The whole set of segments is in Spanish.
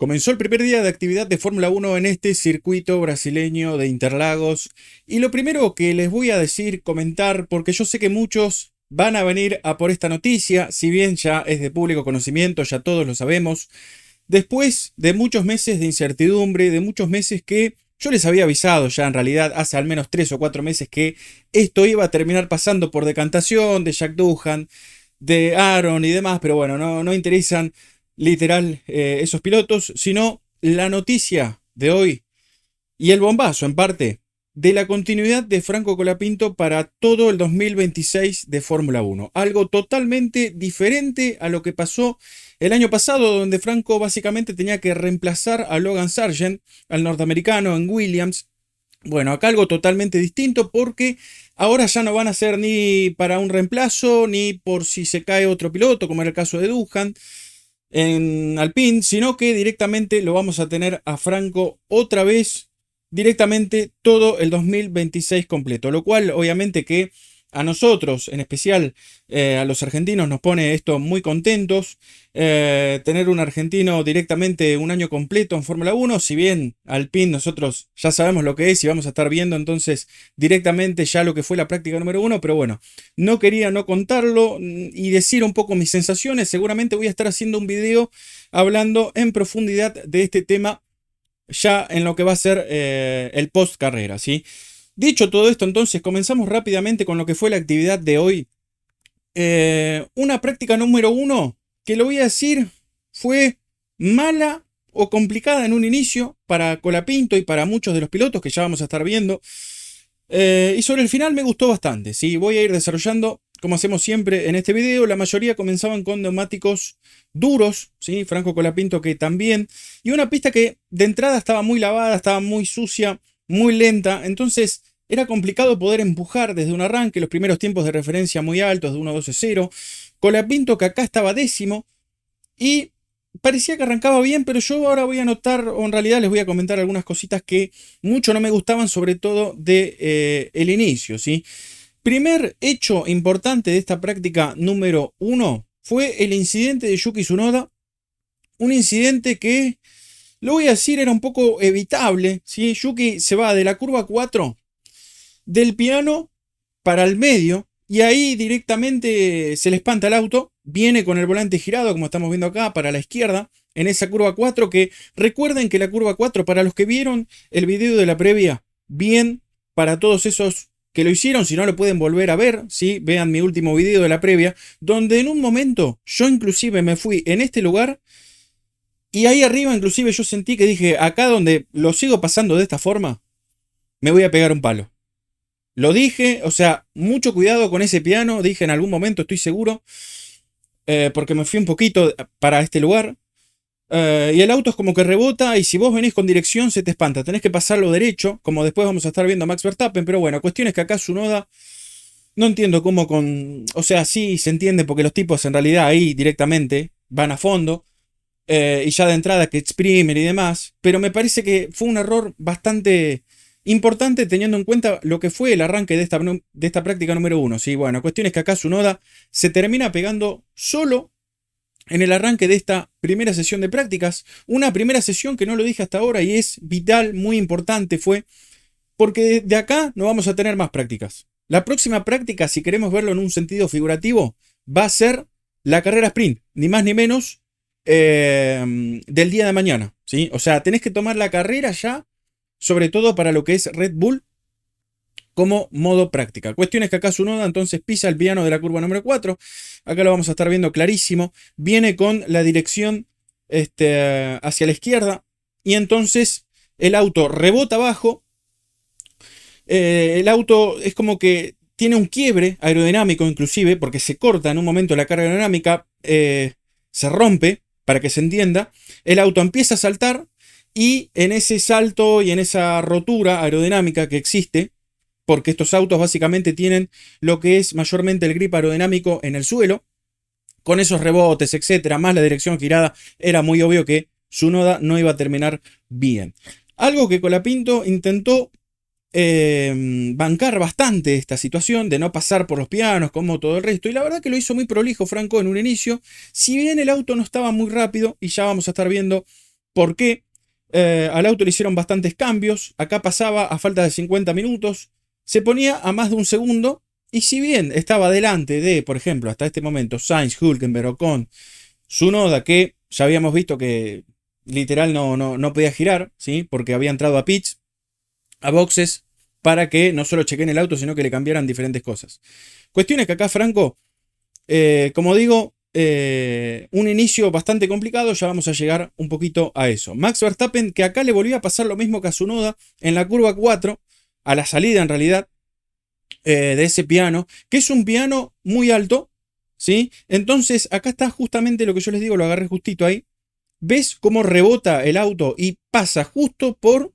Comenzó el primer día de actividad de Fórmula 1 en este circuito brasileño de Interlagos. Y lo primero que les voy a decir, comentar, porque yo sé que muchos van a venir a por esta noticia, si bien ya es de público conocimiento, ya todos lo sabemos, después de muchos meses de incertidumbre, de muchos meses que yo les había avisado ya en realidad hace al menos 3 o 4 meses que esto iba a terminar pasando por decantación de Jack Doohan, de Aaron y demás, pero bueno, no interesan literal esos pilotos, sino la noticia de hoy y el bombazo en parte de la continuidad de Franco Colapinto para todo el 2026 de Fórmula 1. Algo totalmente diferente a lo que pasó el año pasado, donde Franco básicamente tenía que reemplazar a Logan Sargent, al norteamericano en Williams. Bueno, acá algo totalmente distinto porque ahora ya no van a ser ni para un reemplazo, ni por si se cae otro piloto, como era el caso de Doohan en Alpine, sino que directamente lo vamos a tener a Franco otra vez, directamente todo el 2026 completo, lo cual obviamente que a nosotros, en especial a los argentinos, nos pone esto muy contentos. Tener un argentino directamente un año completo en Fórmula 1, si bien Alpine nosotros ya sabemos lo que es y vamos a estar viendo entonces directamente ya lo que fue la práctica número 1, pero bueno, no quería no contarlo y decir un poco mis sensaciones. Seguramente voy a estar haciendo un video hablando en profundidad de este tema ya en lo que va a ser el post carrera, ¿sí? Dicho todo esto, entonces comenzamos rápidamente con lo que fue la actividad de hoy. Una práctica número 1, que lo voy a decir, fue mala o complicada en un inicio para Colapinto y para muchos de los pilotos que ya vamos a estar viendo. Y sobre el final me gustó bastante, ¿sí? Voy a ir desarrollando, como hacemos siempre en este video. La mayoría comenzaban con neumáticos duros, ¿sí? Franco Colapinto que también. Y una pista que de entrada estaba muy lavada, estaba muy sucia, muy lenta. Entonces era complicado poder empujar desde un arranque. Los primeros tiempos de referencia muy altos, de 1.12.0. Colapinto que acá estaba décimo. Y parecía que arrancaba bien, pero yo ahora voy a notar, o en realidad les voy a comentar algunas cositas que mucho no me gustaban, sobre todo de el inicio, ¿sí? Primer hecho importante de esta práctica número 1 fue el incidente de Yuki Tsunoda. Un incidente que, lo voy a decir, era un poco evitable, ¿sí? Yuki se va de la curva 4 del piano para el medio y ahí directamente se le espanta el auto, viene con el volante girado como estamos viendo acá para la izquierda en esa curva 4, que recuerden que la curva 4, para los que vieron el video de la previa, bien, para todos esos que lo hicieron, si no lo pueden volver a ver, ¿sí? Vean mi último video de la previa, donde en un momento yo inclusive me fui en este lugar y ahí arriba inclusive yo sentí que dije, acá donde lo sigo pasando de esta forma, me voy a pegar un palo. Lo dije, o sea, mucho cuidado con ese piano, dije en algún momento, estoy seguro, porque me fui un poquito para este lugar. Y el auto es como que rebota y si vos venís con dirección se te espanta. Tenés que pasarlo derecho, como después vamos a estar viendo a Max Verstappen. Pero bueno, cuestión es que acá Tsunoda, no entiendo cómo con... O sea, sí se entiende porque los tipos en realidad ahí directamente van a fondo. Y ya de entrada que exprimen y demás. Pero me parece que fue un error bastante importante teniendo en cuenta lo que fue el arranque de esta práctica número 1. Sí, bueno, cuestión es que acá Tsunoda se termina pegando solo en el arranque de esta primera sesión de prácticas. Una primera sesión que no lo dije hasta ahora y es vital, muy importante fue, porque de acá no vamos a tener más prácticas. La próxima práctica, si queremos verlo en un sentido figurativo, va a ser la carrera sprint, ni más ni menos del día de mañana, ¿sí? O sea, tenés que tomar la carrera ya, sobre todo para lo que es Red Bull, como modo práctica. Cuestión es que acá Tsunoda entonces pisa el piano de la curva número 4. Acá lo vamos a estar viendo clarísimo. Viene con la dirección hacia la izquierda. Y entonces el auto rebota abajo. El auto es como que tiene un quiebre aerodinámico inclusive, porque se corta en un momento la carga aerodinámica. Se rompe, para que se entienda. El auto empieza a saltar. Y en ese salto y en esa rotura aerodinámica que existe, porque estos autos básicamente tienen lo que es mayormente el grip aerodinámico en el suelo, con esos rebotes, etcétera, más la dirección girada, era muy obvio que Tsunoda no iba a terminar bien. Algo que Colapinto intentó bancar bastante esta situación de no pasar por los pianos como todo el resto, y la verdad que lo hizo muy prolijo Franco en un inicio, si bien el auto no estaba muy rápido, y ya vamos a estar viendo ¿Por qué? Al auto le hicieron bastantes cambios. Acá pasaba a falta de 50 minutos. Se ponía a más de un segundo. Y si bien estaba delante de, por ejemplo, hasta este momento, Sainz, Hülkenberg, Ocon, Tsunoda, que ya habíamos visto que literal no podía girar, ¿sí? Porque había entrado a pits, a boxes, para que no solo chequen el auto, sino que le cambiaran diferentes cosas. Cuestión es que acá Franco, como digo, un inicio bastante complicado, ya vamos a llegar un poquito a eso. Max Verstappen, que acá le volvió a pasar lo mismo que a Tsunoda en la curva 4, a la salida en realidad, de ese piano, que es un piano muy alto, ¿sí? Entonces acá está justamente lo que yo les digo, lo agarré justito ahí. ¿Ves cómo rebota el auto y pasa justo por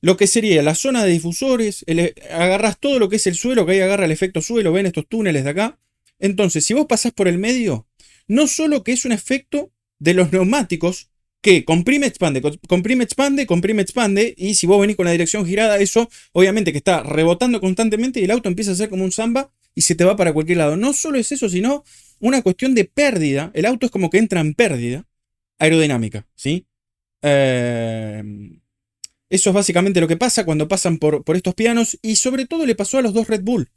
lo que sería la zona de difusores? Agarras todo lo que es el suelo, que ahí agarra el efecto suelo, ven estos túneles de acá. Entonces, si vos pasás por el medio, no solo que es un efecto de los neumáticos, que comprime, expande, comprime, expande, comprime, expande, y si vos venís con la dirección girada, eso obviamente que está rebotando constantemente y el auto empieza a ser como un samba y se te va para cualquier lado. No solo es eso, sino una cuestión de pérdida. El auto es como que entra en pérdida aerodinámica, ¿sí? Eso es básicamente lo que pasa cuando pasan por estos pianos y sobre todo le pasó a los dos Red Bull.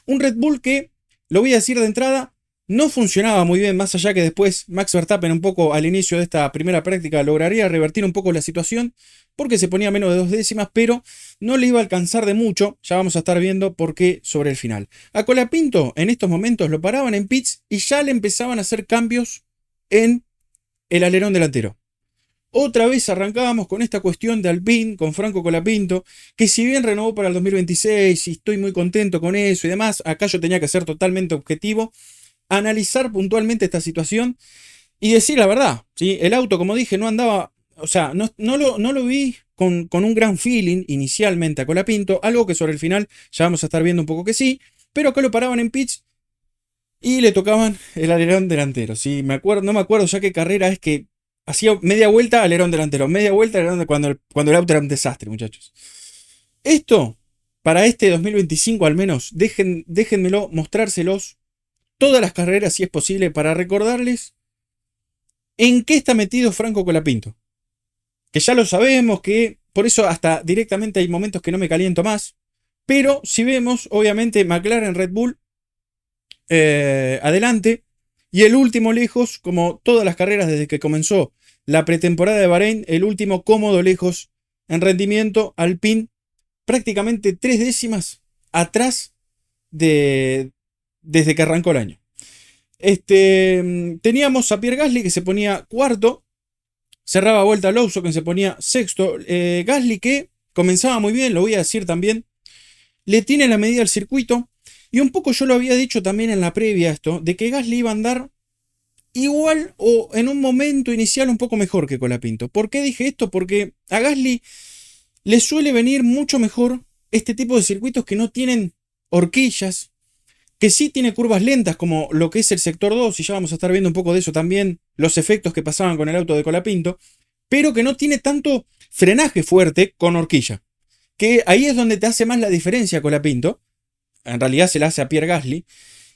Un Red Bull que, lo voy a decir de entrada, no funcionaba muy bien, más allá que después Max Verstappen un poco al inicio de esta primera práctica lograría revertir un poco la situación porque se ponía menos de 2 décimas, pero no le iba a alcanzar de mucho, ya vamos a estar viendo por qué sobre el final. A Colapinto en estos momentos lo paraban en pits y ya le empezaban a hacer cambios en el alerón delantero. Otra vez arrancábamos con esta cuestión de Alpine, con Franco Colapinto, que si bien renovó para el 2026 y estoy muy contento con eso y demás, acá yo tenía que ser totalmente objetivo, analizar puntualmente esta situación y decir la verdad, ¿sí? El auto, como dije, no andaba, o sea, no lo vi con un gran feeling inicialmente a Colapinto, algo que sobre el final ya vamos a estar viendo un poco que sí, pero acá lo paraban en pitch y le tocaban el alerón delantero. ¿Sí? No me acuerdo ya qué carrera es que hacía media vuelta alerón delantero, media vuelta alerón cuando el auto era un desastre, muchachos. Esto, para este 2025 al menos, déjenmelo mostrárselos todas las carreras si es posible para recordarles en qué está metido Franco Colapinto. Que ya lo sabemos, que por eso hasta directamente hay momentos que no me caliento más. Pero si vemos, obviamente, McLaren, Red Bull, adelante. Y el último lejos, como todas las carreras desde que comenzó la pretemporada de Bahrein, el último cómodo lejos en rendimiento, Alpine, prácticamente 3 décimas atrás desde que arrancó el año. Teníamos a Pierre Gasly que se ponía cuarto, cerraba vuelta a Lawson que se ponía sexto. Gasly que comenzaba muy bien, lo voy a decir también, le tiene la medida al circuito. Y un poco yo lo había dicho también en la previa esto, de que Gasly iba a andar igual o en un momento inicial un poco mejor que Colapinto. ¿Por qué dije esto? Porque a Gasly le suele venir mucho mejor este tipo de circuitos que no tienen horquillas, que sí tiene curvas lentas como lo que es el sector 2, y ya vamos a estar viendo un poco de eso también, los efectos que pasaban con el auto de Colapinto, pero que no tiene tanto frenaje fuerte con horquilla. Que ahí es donde te hace más la diferencia Colapinto. En realidad se la hace a Pierre Gasly.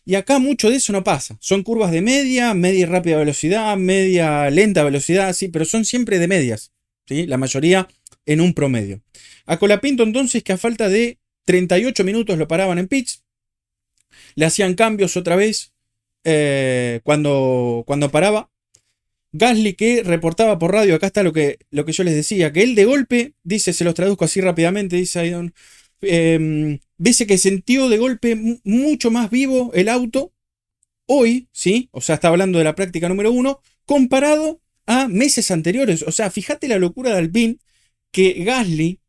Y acá mucho de eso no pasa. Son curvas de media, media y rápida velocidad, media lenta velocidad, sí, pero son siempre de medias. ¿Sí? La mayoría en un promedio. A Colapinto entonces que a falta de 38 minutos lo paraban en pits. Le hacían cambios otra vez cuando paraba. Gasly que reportaba por radio, acá está lo que yo les decía, que él de golpe, dice, se los traduzco así rápidamente, dice Aidon, dice que sintió de golpe mucho más vivo el auto hoy, ¿sí? O sea, está hablando de la práctica número 1, comparado a meses anteriores. O sea, fíjate la locura de Alpine, que Gasly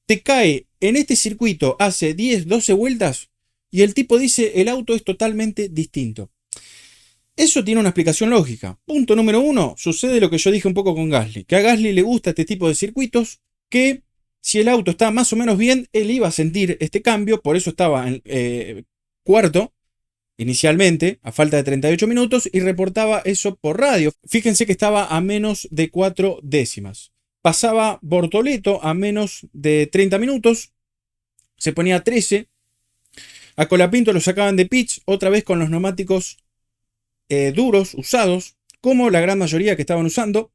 te cae en este circuito hace 10, 12 vueltas y el tipo dice, el auto es totalmente distinto. Eso tiene una explicación lógica. Punto número 1, sucede lo que yo dije un poco con Gasly, que a Gasly le gusta este tipo de circuitos, que si el auto está más o menos bien, él iba a sentir este cambio, por eso estaba en cuarto inicialmente, a falta de 38 minutos, y reportaba eso por radio. Fíjense que estaba a menos de 4 décimas. Pasaba Bortoleto a menos de 30 minutos, se ponía 13. A Colapinto lo sacaban de pitch, otra vez con los neumáticos duros, usados, como la gran mayoría que estaban usando.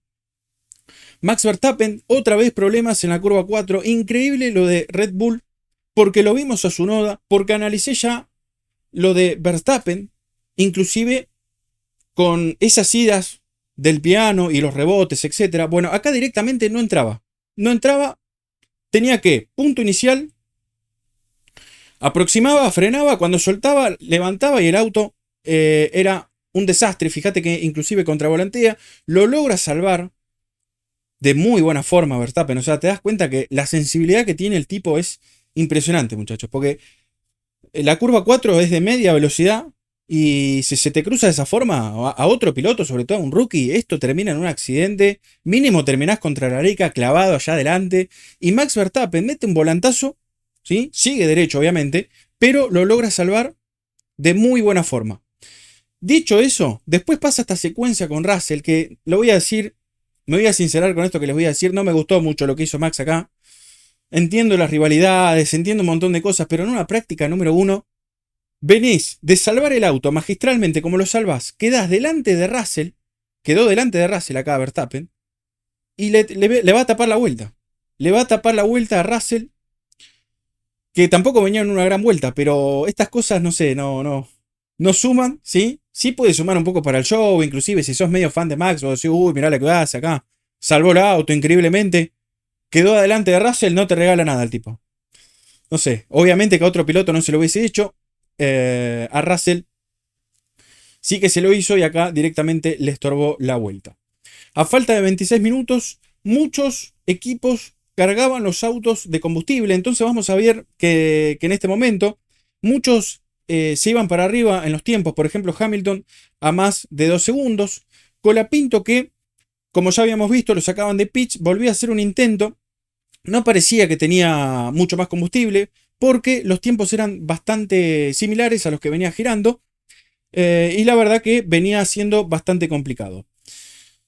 Max Verstappen, otra vez problemas en la curva 4. Increíble lo de Red Bull, porque lo vimos a Tsunoda, porque analicé ya lo de Verstappen, inclusive con esas idas del piano y los rebotes, etc. Bueno, acá directamente no entraba. No entraba, tenía que, punto inicial, aproximaba, frenaba, cuando soltaba, levantaba y el auto era un desastre. Fíjate que inclusive contravolantea, lo logra salvar de muy buena forma Verstappen. O sea, te das cuenta que la sensibilidad que tiene el tipo es impresionante, muchachos. Porque la curva 4 es de media velocidad y si se te cruza de esa forma a otro piloto, sobre todo a un rookie, esto termina en un accidente. Mínimo terminás contra la rica clavado allá adelante. Y Max Verstappen mete un volantazo, ¿sí? Sigue derecho, obviamente, pero lo logra salvar de muy buena forma. Dicho eso, después pasa esta secuencia con Russell, que lo voy a decir, me voy a sincerar con esto que les voy a decir, no me gustó mucho lo que hizo Max acá. Entiendo las rivalidades, entiendo un montón de cosas, pero en una práctica número 1, venís de salvar el auto magistralmente como lo salvás, quedás delante de Russell, quedó delante de Russell acá Verstappen, y le va a tapar la vuelta. Le va a tapar la vuelta a Russell, que tampoco venía en una gran vuelta, pero estas cosas, no sé, no suman, ¿sí? Sí puede sumar un poco para el show, inclusive si sos medio fan de Max, vos decís, uy, mirá lo que hace acá, salvó el auto increíblemente, quedó adelante de Russell, no te regala nada el tipo. No sé, obviamente que a otro piloto no se lo hubiese hecho, a Russell sí que se lo hizo y acá directamente le estorbó la vuelta. A falta de 26 minutos, muchos equipos cargaban los autos de combustible. Entonces vamos a ver que en este momento muchos se iban para arriba en los tiempos. Por ejemplo, Hamilton a más de 2 segundos. Colapinto que, como ya habíamos visto, lo sacaban de pitch, volvía a hacer un intento. No parecía que tenía mucho más combustible porque los tiempos eran bastante similares a los que venía girando. Y la verdad que venía siendo bastante complicado.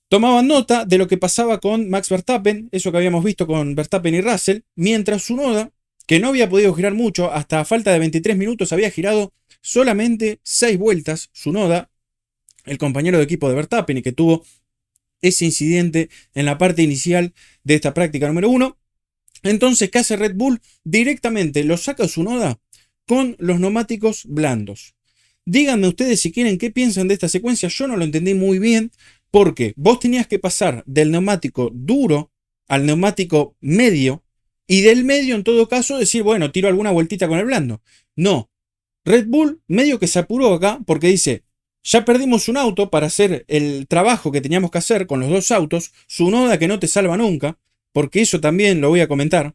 Tomaban nota de lo que pasaba con Max Verstappen, eso que habíamos visto con Verstappen y Russell, mientras Tsunoda, que no había podido girar mucho, hasta a falta de 23 minutos había girado solamente 6 vueltas. Tsunoda, el compañero de equipo de Verstappen y que tuvo ese incidente en la parte inicial de esta práctica número 1. Entonces, ¿qué hace Red Bull? Directamente lo saca Tsunoda con los neumáticos blandos. Díganme ustedes si quieren qué piensan de esta secuencia. Yo no lo entendí muy bien porque vos tenías que pasar del neumático duro al neumático medio y del medio en todo caso decir, bueno, tiro alguna vueltita con el blando. No, Red Bull medio que se apuró acá porque dice, ya perdimos un auto para hacer el trabajo que teníamos que hacer con los dos autos, Tsunoda que no te salva nunca, porque eso también lo voy a comentar.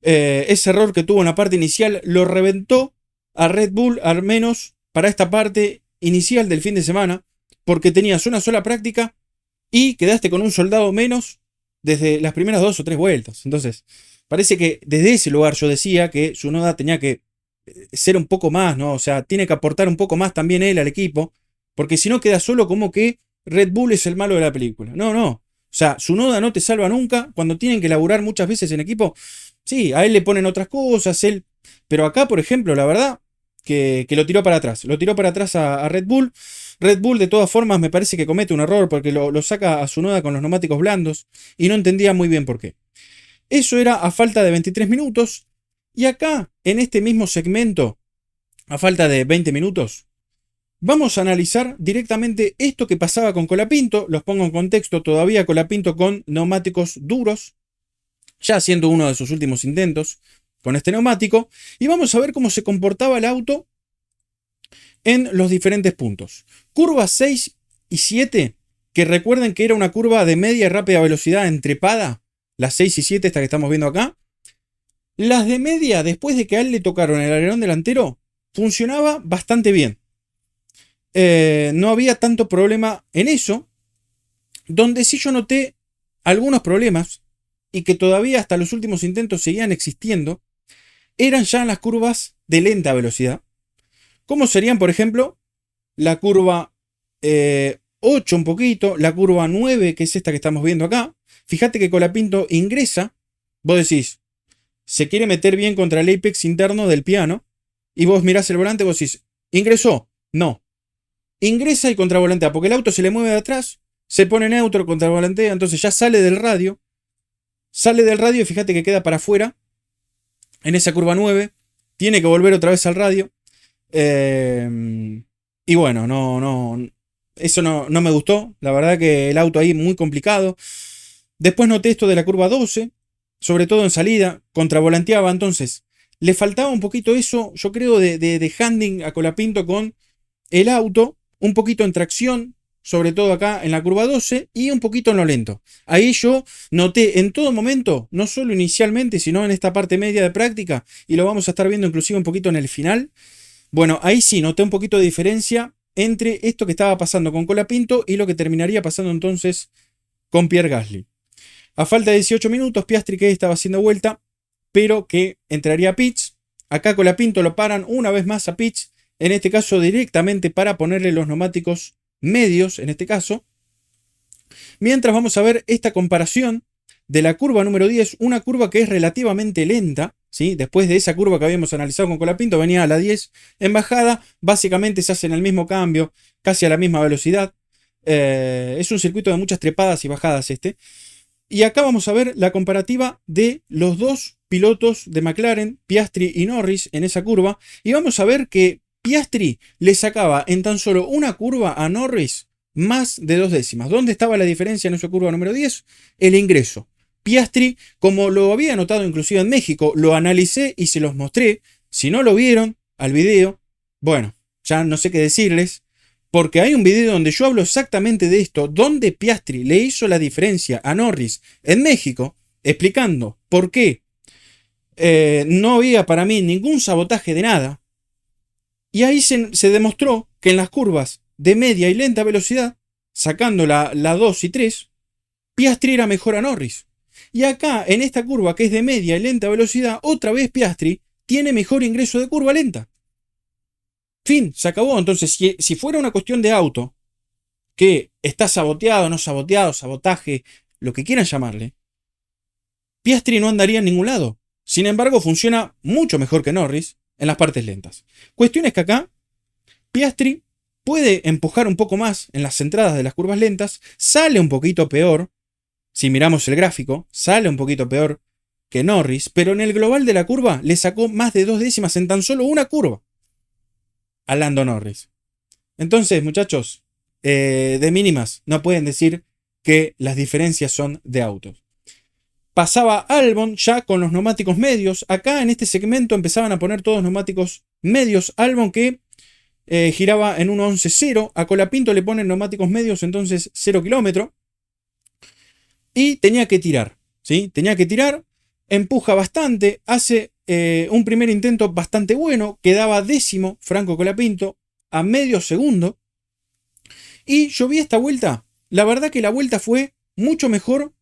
Ese error que tuvo en la parte inicial lo reventó a Red Bull, al menos para esta parte inicial del fin de semana, porque tenías una sola práctica y quedaste con un soldado menos desde las primeras 2 o 3 vueltas. Entonces, parece que desde ese lugar yo decía que Tsunoda tenía que ser un poco más, ¿no? O sea, tiene que aportar un poco más también él al equipo, porque si no queda solo como que Red Bull es el malo de la película. No. O sea, Tsunoda no te salva nunca cuando tienen que laburar muchas veces en equipo. Sí, a él le ponen otras cosas, él. Pero acá, por ejemplo, la verdad que lo tiró para atrás. Lo tiró para atrás a Red Bull. Red Bull, de todas formas, me parece que comete un error porque lo saca a Tsunoda con los neumáticos blandos y no entendía muy bien por qué. Eso era a falta de 23 minutos. Y acá, en este mismo segmento, a falta de 20 minutos, vamos a analizar directamente esto que pasaba con Colapinto. Los pongo en contexto, todavía Colapinto con neumáticos duros, ya haciendo uno de sus últimos intentos con este neumático. Y vamos a ver cómo se comportaba el auto en los diferentes puntos. Curvas 6 y 7, que recuerden que era una curva de media y rápida velocidad entrepada, las 6 y 7, esta que estamos viendo acá. Las de media, después de que a él le tocaron el alerón delantero, funcionaba bastante bien. No había tanto problema en eso. Donde sí yo noté algunos problemas, y que todavía hasta los últimos intentos seguían existiendo, eran ya en las curvas de lenta velocidad. Como serían, por ejemplo, la curva 8 un poquito, la curva 9, que es esta que estamos viendo acá. Fíjate que Colapinto ingresa, vos decís, se quiere meter bien contra el apex interno del piano, y vos mirás el volante y vos decís, ¿ingresó? No. Ingresa y contravolantea, porque el auto se le mueve de atrás, se pone neutro, contravolantea, entonces ya sale del radio y fíjate que queda para afuera en esa curva 9, tiene que volver otra vez al radio. Y bueno, eso no me gustó. La verdad que el auto ahí muy complicado. Después noté esto de la curva 12, sobre todo en salida, contravolanteaba, entonces le faltaba un poquito eso, yo creo, de handling a Colapinto con el auto, un poquito en tracción, sobre todo acá en la curva 12 y un poquito en lo lento. Ahí yo noté en todo momento, no solo inicialmente, sino en esta parte media de práctica, y lo vamos a estar viendo inclusive un poquito en el final. Bueno, ahí sí noté un poquito de diferencia entre esto que estaba pasando con Colapinto y lo que terminaría pasando entonces con Pierre Gasly. A falta de 18 minutos, Piastri que estaba haciendo vuelta, pero que entraría a pits. Acá Colapinto lo paran una vez más a pits, en este caso directamente para ponerle los neumáticos medios, en este caso. Mientras vamos a ver esta comparación de la curva número 10, una curva que es relativamente lenta, ¿sí? Después de esa curva que habíamos analizado con Colapinto, venía a la 10 en bajada, básicamente se hacen el mismo cambio, casi a la misma velocidad. Es un circuito de muchas trepadas y bajadas este. Y acá vamos a ver la comparativa de los dos pilotos de McLaren, Piastri y Norris, en esa curva. Y vamos a ver que Piastri le sacaba en tan solo una curva a Norris más de 2 décimas. ¿Dónde estaba la diferencia en esa curva número 10? El ingreso. Piastri, como lo había notado inclusive en México, lo analicé y se los mostré. Si no lo vieron al video, bueno, ya no sé qué decirles. Porque hay un video donde yo hablo exactamente de esto, donde Piastri le hizo la diferencia a Norris en México, explicando por qué no había para mí ningún sabotaje de nada. Y ahí se demostró que en las curvas de media y lenta velocidad, sacando la 2 y 3, Piastri era mejor a Norris. Y acá, en esta curva que es de media y lenta velocidad, otra vez Piastri tiene mejor ingreso de curva lenta. Fin, se acabó. Entonces, si fuera una cuestión de auto, que está saboteado, no saboteado, sabotaje, lo que quieran llamarle, Piastri no andaría en ningún lado. Sin embargo, funciona mucho mejor que Norris en las partes lentas. Cuestión es que acá, Piastri puede empujar un poco más en las entradas de las curvas lentas, sale un poquito peor, si miramos el gráfico, sale un poquito peor que Norris, pero en el global de la curva le sacó más de 2 décimas en tan solo una curva a Lando Norris. Entonces, muchachos, de mínimas, no pueden decir que las diferencias son de autos. Pasaba Albon ya con los neumáticos medios. Acá en este segmento empezaban a poner todos neumáticos medios. Albon que giraba en un 11.0. A Colapinto le ponen neumáticos medios, entonces 0 kilómetro. Y tenía que tirar, ¿sí? Tenía que tirar, empuja bastante, hace un primer intento bastante bueno, quedaba décimo Franco Colapinto a medio segundo. Y yo vi esta vuelta, la verdad que la vuelta fue mucho mejor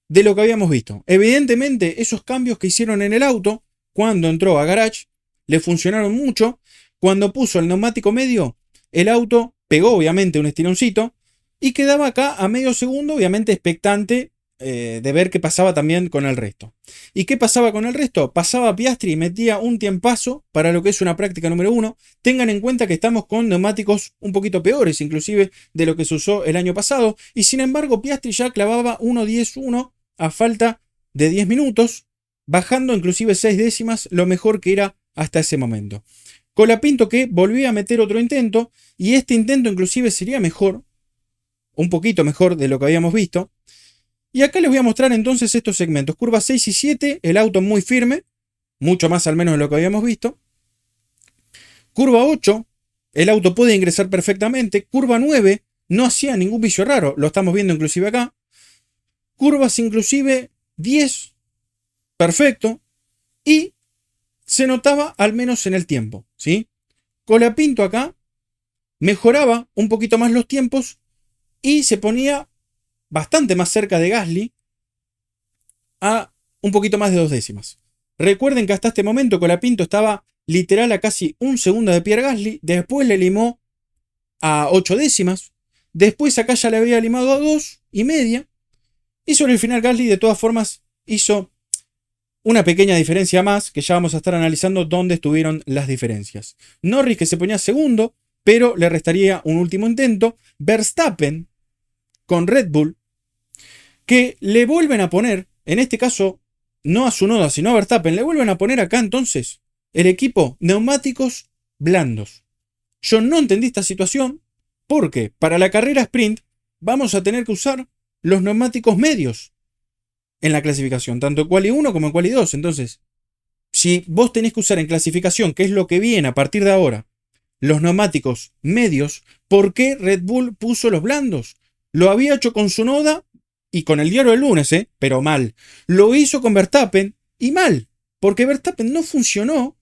de lo que habíamos visto. Evidentemente esos cambios que hicieron en el auto, cuando entró a garage, le funcionaron mucho. Cuando puso el neumático medio, el auto pegó obviamente un estironcito y quedaba acá a medio segundo, obviamente expectante de ver qué pasaba también con el resto. ¿Y qué pasaba con el resto? Pasaba Piastri y metía un tiempazo para lo que es una práctica número 1. Tengan en cuenta que estamos con neumáticos un poquito peores, inclusive de lo que se usó el año pasado. Y sin embargo, Piastri ya clavaba 1.10.1 a falta de 10 minutos, bajando inclusive 6 décimas, lo mejor que era hasta ese momento. Colapinto que volvía a meter otro intento, y este intento inclusive sería mejor, un poquito mejor de lo que habíamos visto. Y acá les voy a mostrar entonces estos segmentos. Curvas 6 y 7, el auto muy firme, mucho más al menos de lo que habíamos visto. Curva 8, el auto puede ingresar perfectamente. Curva 9, no hacía ningún vicio raro, lo estamos viendo inclusive acá. Curvas inclusive 10, perfecto. Y se notaba al menos en el tiempo, ¿sí? Colapinto acá mejoraba un poquito más los tiempos y se ponía bastante más cerca de Gasly a un poquito más de 2 décimas. Recuerden que hasta este momento Colapinto estaba literal a casi un segundo de Pierre Gasly, después le limó a 8 décimas, después acá ya le había limado a 2,5, y sobre el final Gasly de todas formas hizo una pequeña diferencia más, que ya vamos a estar analizando dónde estuvieron las diferencias. Norris que se ponía segundo, pero le restaría un último intento. Verstappen con Red Bull, que le vuelven a poner, en este caso, no a Tsunoda, sino a Verstappen, le vuelven a poner acá entonces el equipo neumáticos blandos. Yo no entendí esta situación porque para la carrera sprint vamos a tener que usar los neumáticos medios en la clasificación, tanto en Quali 1 como en Quali 2. Entonces, si vos tenés que usar en clasificación, que es lo que viene a partir de ahora, los neumáticos medios, ¿por qué Red Bull puso los blandos? Lo había hecho con Tsunoda y con el diario del lunes, pero mal. Lo hizo con Verstappen y mal, porque Verstappen no funcionó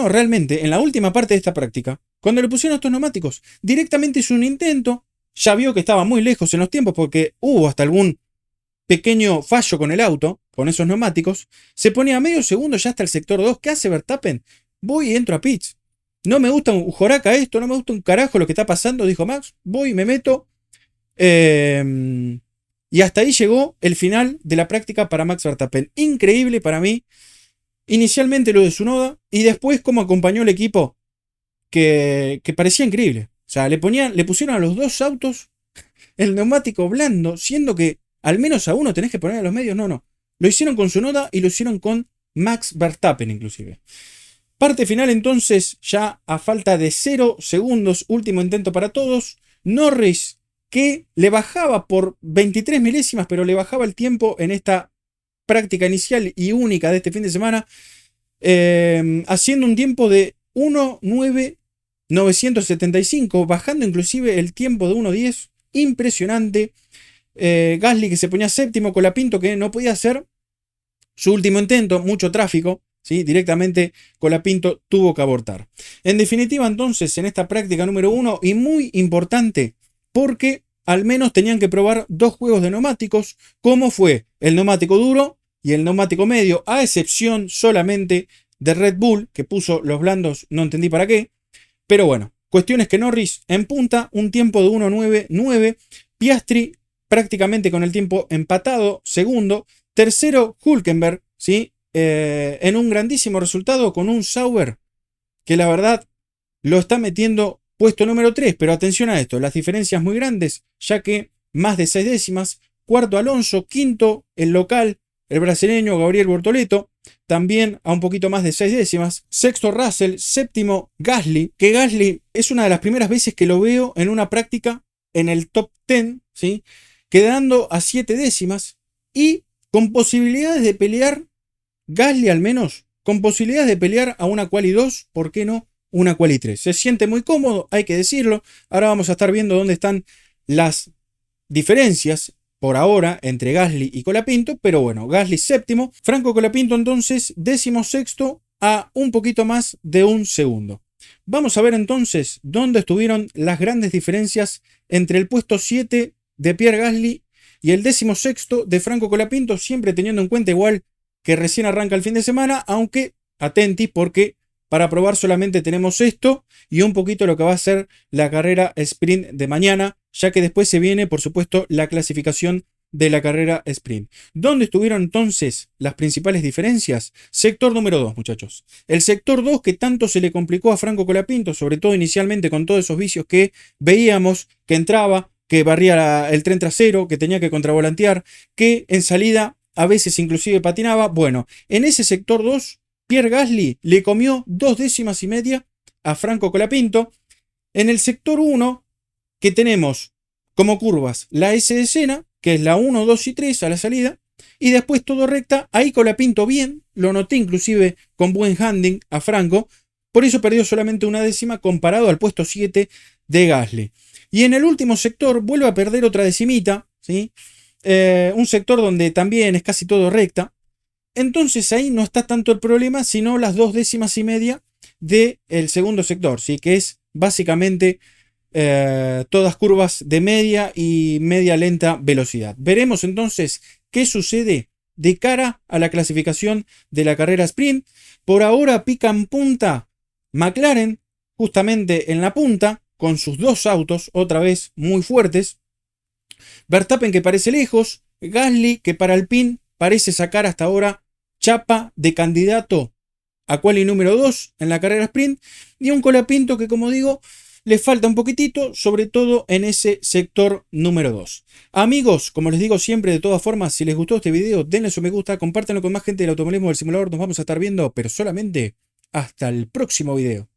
realmente en la última parte de esta práctica, cuando le pusieron estos neumáticos. Directamente hizo un intento, ya vio que estaba muy lejos en los tiempos porque hubo hasta algún pequeño fallo con el auto, con esos neumáticos, se ponía a medio segundo ya hasta el sector 2. ¿Qué hace Verstappen? Voy y entro a pits. No me gusta un joraca esto, no me gusta un carajo lo que está pasando, dijo Max. Voy y me meto. Y hasta ahí llegó el final de la práctica para Max Verstappen. Increíble para mí. Inicialmente lo de Tsunoda y después cómo acompañó el equipo, que parecía increíble. O sea, le pusieron a los dos autos el neumático blando, siendo que al menos a uno tenés que poner a los medios. No. Lo hicieron con Tsunoda y lo hicieron con Max Verstappen inclusive. Parte final entonces, ya a falta de 0 segundos, último intento para todos. Norris, que le bajaba por 23 milésimas, pero le bajaba el tiempo en esta práctica inicial y única de este fin de semana, haciendo un tiempo de 1.975, bajando inclusive el tiempo de 1.10. Impresionante. Gasly, que se ponía séptimo, Colapinto, que no podía hacer su último intento, mucho tráfico, ¿sí? Directamente Colapinto tuvo que abortar. En definitiva, entonces, en esta práctica número 1, y muy importante, porque al menos tenían que probar dos juegos de neumáticos, como fue el neumático duro y el neumático medio, a excepción solamente de Red Bull, que puso los blandos, no entendí para qué. Pero bueno, cuestiones que Norris en punta, un tiempo de 1.9.9, Piastri prácticamente con el tiempo empatado, segundo, tercero Hülkenberg, ¿sí? En un grandísimo resultado con un Sauber que la verdad lo está metiendo puesto número 3, pero atención a esto, las diferencias muy grandes, ya que más de 6 décimas, cuarto Alonso, quinto el local, el brasileño Gabriel Bortoleto, también a un poquito más de 6 décimas, sexto Russell, séptimo Gasly, que Gasly es una de las primeras veces que lo veo en una práctica en el top 10, ¿sí? Quedando a 7 décimas y con posibilidades de pelear, Gasly al menos, con posibilidades de pelear a una quali 2, ¿por qué no una quali 3? Se siente muy cómodo, hay que decirlo. Ahora vamos a estar viendo dónde están las diferencias por ahora entre Gasly y Colapinto, pero bueno, Gasly séptimo, Franco Colapinto entonces décimo sexto a un poquito más de un segundo. Vamos a ver entonces dónde estuvieron las grandes diferencias entre el puesto 7 de Pierre Gasly y el décimo sexto de Franco Colapinto, siempre teniendo en cuenta igual que recién arranca el fin de semana, aunque atentis porque para probar solamente tenemos esto y un poquito lo que va a ser la carrera sprint de mañana, ya que después se viene, por supuesto, la clasificación de la carrera sprint. ¿Dónde estuvieron entonces las principales diferencias? Sector número 2, muchachos. El sector 2 que tanto se le complicó a Franco Colapinto, sobre todo inicialmente con todos esos vicios que veíamos, que entraba, que barría el tren trasero, que tenía que contravolantear, que en salida a veces inclusive patinaba. Bueno, en ese sector 2, Pierre Gasly le comió 2 décimas y media a Franco Colapinto. En el sector 1, que tenemos como curvas la S de Senna, que es la 1, 2 y 3 a la salida, y después todo recta. Ahí Colapinto bien, lo noté inclusive con buen handling a Franco, por eso perdió solamente 1 décima comparado al puesto 7 de Gasly. Y en el último sector vuelve a perder otra decimita, ¿sí? Un sector donde también es casi todo recta. Entonces ahí no está tanto el problema, sino las 2 décimas y media del segundo sector, ¿sí? Que es básicamente todas curvas de media y media lenta velocidad. Veremos entonces qué sucede de cara a la clasificación de la carrera sprint. Por ahora pica en punta McLaren, justamente en la punta, con sus dos autos, otra vez muy fuertes. Verstappen que parece lejos, Gasly que para Alpine parece sacar hasta ahora chapa de candidato a quali número 2 en la carrera sprint, y un Colapinto que, como digo, les falta un poquitito, sobre todo en ese sector número 2. Amigos, como les digo siempre, de todas formas, si les gustó este video, denle su me gusta, compártanlo con más gente del automovilismo del simulador. Nos vamos a estar viendo, pero solamente hasta el próximo video.